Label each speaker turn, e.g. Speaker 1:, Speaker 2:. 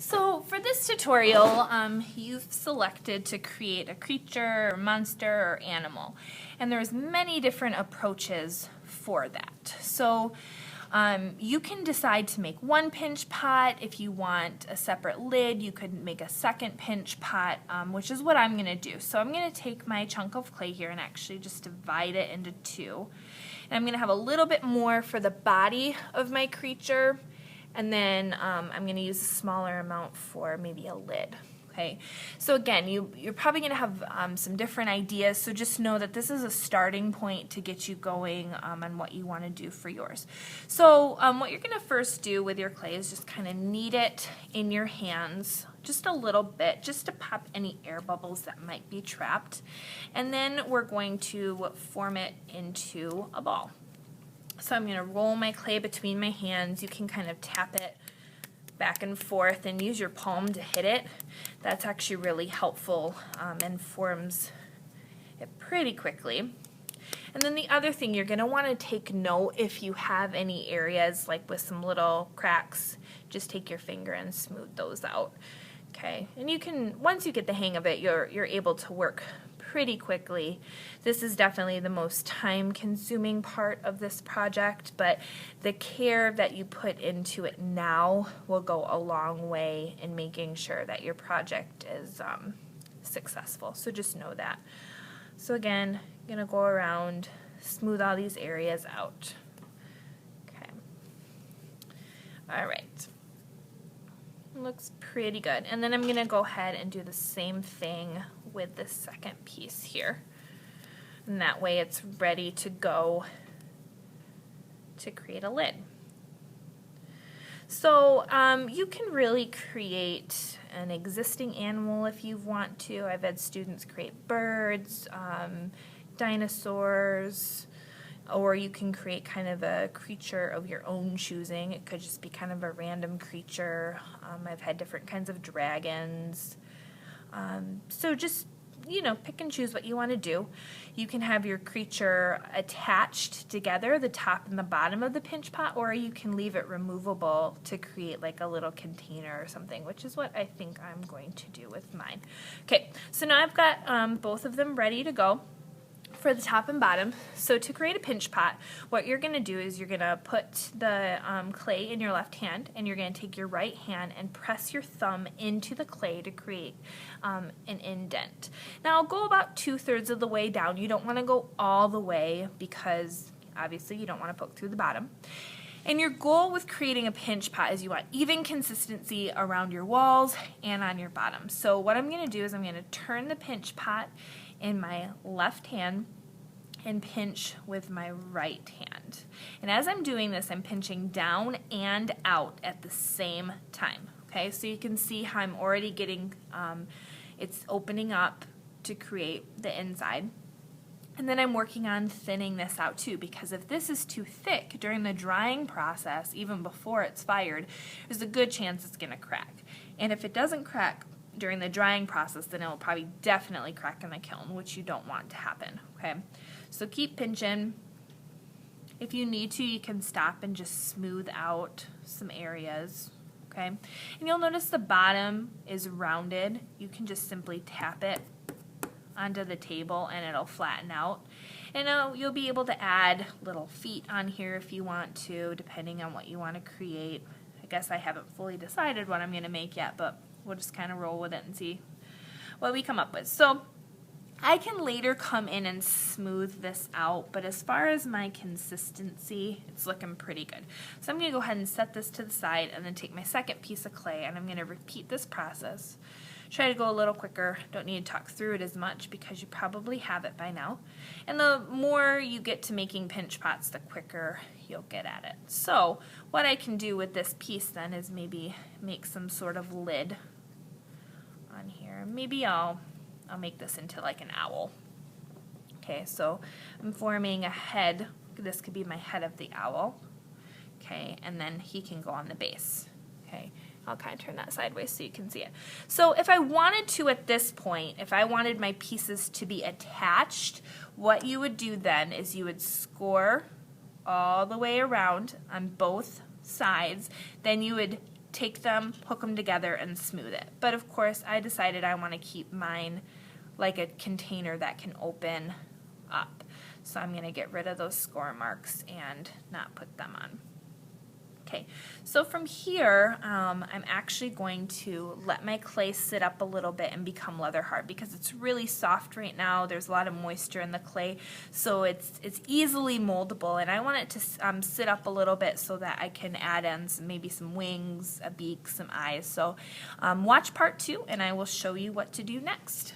Speaker 1: So for this tutorial, you've selected to create a creature, or monster, or animal. And there's many different approaches for that. So you can decide to make one pinch pot. If you want a separate lid, you could make a second pinch pot, which is what I'm going to do. So I'm going to take my chunk of clay here and actually just divide it into two. And I'm going to have a little bit more for the body of my creature. And then I'm going to use a smaller amount for maybe a lid. Okay, so again, you're probably going to have some different ideas, so just know that this is a starting point to get you going on what you want to do for yours. So what you're going to first do with your clay is just kind of knead it in your hands just a little bit, just to pop any air bubbles that might be trapped. And then we're going to form it into a ball. So I'm going to roll my clay between my hands. You can kind of tap it back and forth and use your palm to hit it. That's actually really helpful and forms it pretty quickly. And then the other thing, you're going to want to take note if you have any areas like with some little cracks, just take your finger and smooth those out. Okay, and you can, once you get the hang of it, you're able to work pretty quickly. This is definitely the most time-consuming part of this project, but the care that you put into it now will go a long way in making sure that your project is successful. So just know that. So again, I'm going to go around, smooth all these areas out. Okay. All right. Looks pretty good. And then I'm going to go ahead and do the same thing with the second piece here. And that way it's ready to go to create a lid. So you can really create an existing animal if you want to. I've had students create birds, dinosaurs, or you can create kind of a creature of your own choosing. It could just be kind of a random creature. I've had different kinds of dragons. So just, pick and choose what you want to do. You can have your creature attached together, the top and the bottom of the pinch pot, or you can leave it removable to create like a little container or something, which is what I think I'm going to do with mine. Okay, so now I've got both of them ready to go for the top and bottom. So to create a pinch pot, what you're going to do is you're going to put the clay in your left hand, and you're going to take your right hand and press your thumb into the clay to create an indent. Now I'll go about 2/3 of the way down. You don't want to go all the way because obviously you don't want to poke through the bottom. And your goal with creating a pinch pot is you want even consistency around your walls and on your bottom. So what I'm going to do is I'm going to turn the pinch pot in my left hand and pinch with my right hand. And as I'm doing this, I'm pinching down and out at the same time. Okay, so you can see how I'm already getting, it's opening up to create the inside. And then I'm working on thinning this out too, because if this is too thick during the drying process, even before it's fired, there's a good chance it's going to crack. And if it doesn't crack during the drying process, then it will probably definitely crack in the kiln, which you don't want to happen. Okay, so keep pinching. If you need to, you can stop and just smooth out some areas. Okay, and you'll notice the bottom is rounded. You can just simply tap it onto the table and it'll flatten out. And you'll be able to add little feet on here if you want to, depending on what you want to create. I guess I haven't fully decided what I'm going to make yet, but we'll just kind of roll with it and see what we come up with. So I can later come in and smooth this out, but as far as my consistency, it's looking pretty good. So I'm going to go ahead and set this to the side and then take my second piece of clay, and I'm going to repeat this process. Try to go a little quicker. Don't need to talk through it as much because you probably have it by now. And the more you get to making pinch pots, the quicker you'll get at it. So what I can do with this piece then is maybe make some sort of lid on here. Maybe I'll make this into like an owl. Okay, so I'm forming a head. This could be my head of the owl. Okay, and then he can go on the base. Okay. I'll kind of turn that sideways so you can see it. So if I wanted to at this point, if I wanted my pieces to be attached, what you would do then is you would score all the way around on both sides. Then you would take them, hook them together, and smooth it. But of course, I decided I want to keep mine like a container that can open up. So I'm going to get rid of those score marks and not put them on. Okay, so from here, I'm actually going to let my clay sit up a little bit and become leather hard because it's really soft right now. There's a lot of moisture in the clay, so it's easily moldable, and I want it to sit up a little bit so that I can add in maybe some wings, a beak, some eyes. So watch part 2, and I will show you what to do next.